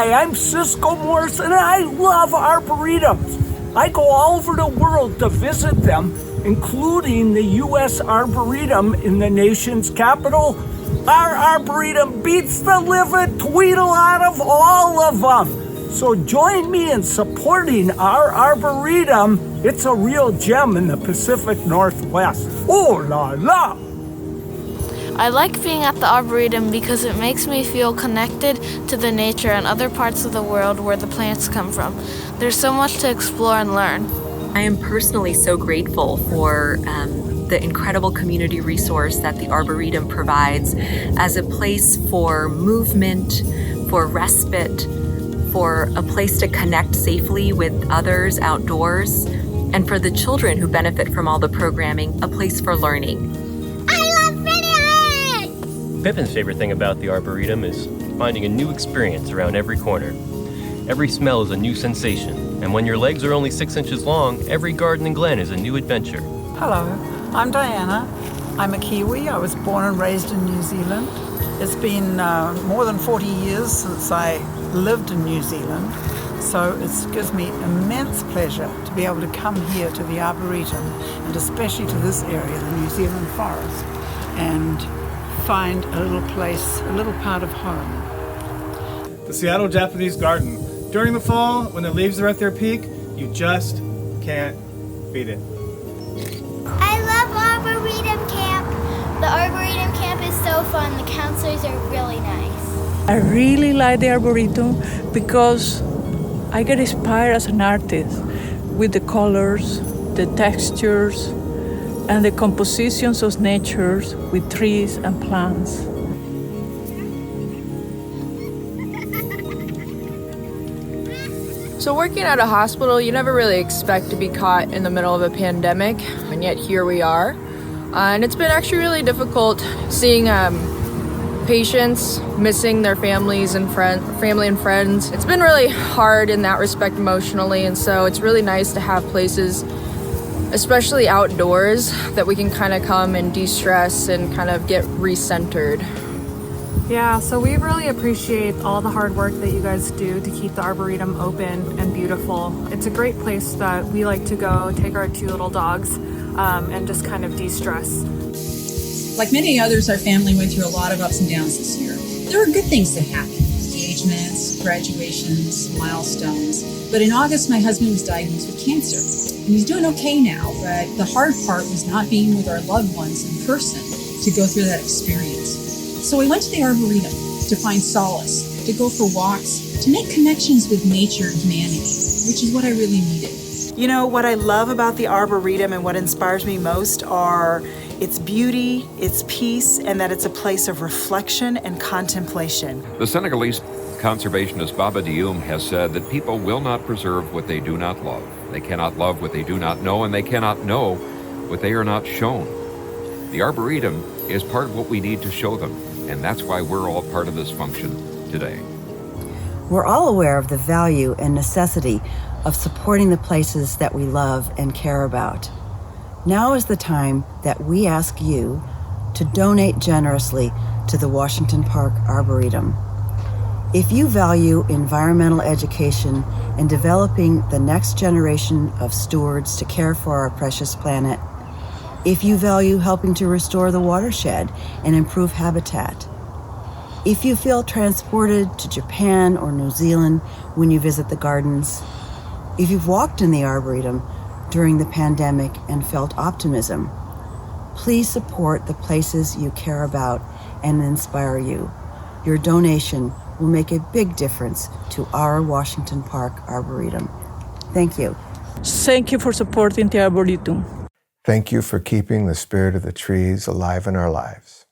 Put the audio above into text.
Hi, I'm Cisco Morse, and I love arboretums. I go all over the world to visit them, including the U.S. Arboretum in the nation's capital. Our arboretum beats the living tweedle out of all of them. So join me in supporting our arboretum. It's a real gem in the Pacific Northwest. Oh la la! I like being at the Arboretum because it makes me feel connected to the nature and other parts of the world where the plants come from. There's so much to explore and learn. I am personally so grateful for the incredible community resource that the Arboretum provides as a place for movement, for respite, for a place to connect safely with others outdoors, and for the children who benefit from all the programming, a place for learning. Pippin's favorite thing about the Arboretum is finding a new experience around every corner. Every smell is a new sensation, and when your legs are only 6 inches long, every garden and glen is a new adventure. Hello, I'm Diana. I'm a Kiwi. I was born and raised in New Zealand. It's been more than 40 years since I lived in New Zealand, so it gives me immense pleasure to be able to come here to the Arboretum, and especially to this area, the New Zealand forest, and find a little place, a little part of home. The Seattle Japanese Garden. During the fall, when the leaves are at their peak, you just can't beat it. I love Arboretum Camp. The Arboretum Camp is so fun. The counselors are really nice. I really like the Arboretum because I get inspired as an artist with the colors, the textures, and the compositions of nature with trees and plants. So working at a hospital, you never really expect to be caught in the middle of a pandemic, and yet here we are. And it's been actually really difficult seeing patients missing their family and friends. It's been really hard in that respect emotionally, and so it's really nice to have places, especially outdoors, that we can kind of come and de-stress and kind of get recentered. Yeah, so we really appreciate all the hard work that you guys do to keep the Arboretum open and beautiful. It's a great place that we like to go, take our 2 little dogs, and just kind of de-stress. Like many others, our family went through a lot of ups and downs this year. There are good things that happen: engagements, graduations, milestones. But in August, my husband was diagnosed with cancer. And he's doing okay now, but the hard part was not being with our loved ones in person to go through that experience. So we went to the Arboretum to find solace, to go for walks, to make connections with nature and humanity, which is what I really needed. You know, what I love about the Arboretum and what inspires me most are its beauty, its peace, and that it's a place of reflection and contemplation. The Senegalese conservationist Baba Dioum has said that people will not preserve what they do not love. They cannot love what they do not know, and they cannot know what they are not shown. The Arboretum is part of what we need to show them, and that's why we're all part of this function today. We're all aware of the value and necessity of supporting the places that we love and care about. Now is the time that we ask you to donate generously to the Washington Park Arboretum. If you value environmental education and developing the next generation of stewards to care for our precious planet, if you value helping to restore the watershed and improve habitat, if you feel transported to Japan or New Zealand when you visit the gardens, if you've walked in the Arboretum during the pandemic and felt optimism, please support the places you care about and inspire you. Your donation will make a big difference to our Washington Park Arboretum. Thank you. Thank you for supporting the Arboretum. Thank you for keeping the spirit of the trees alive in our lives.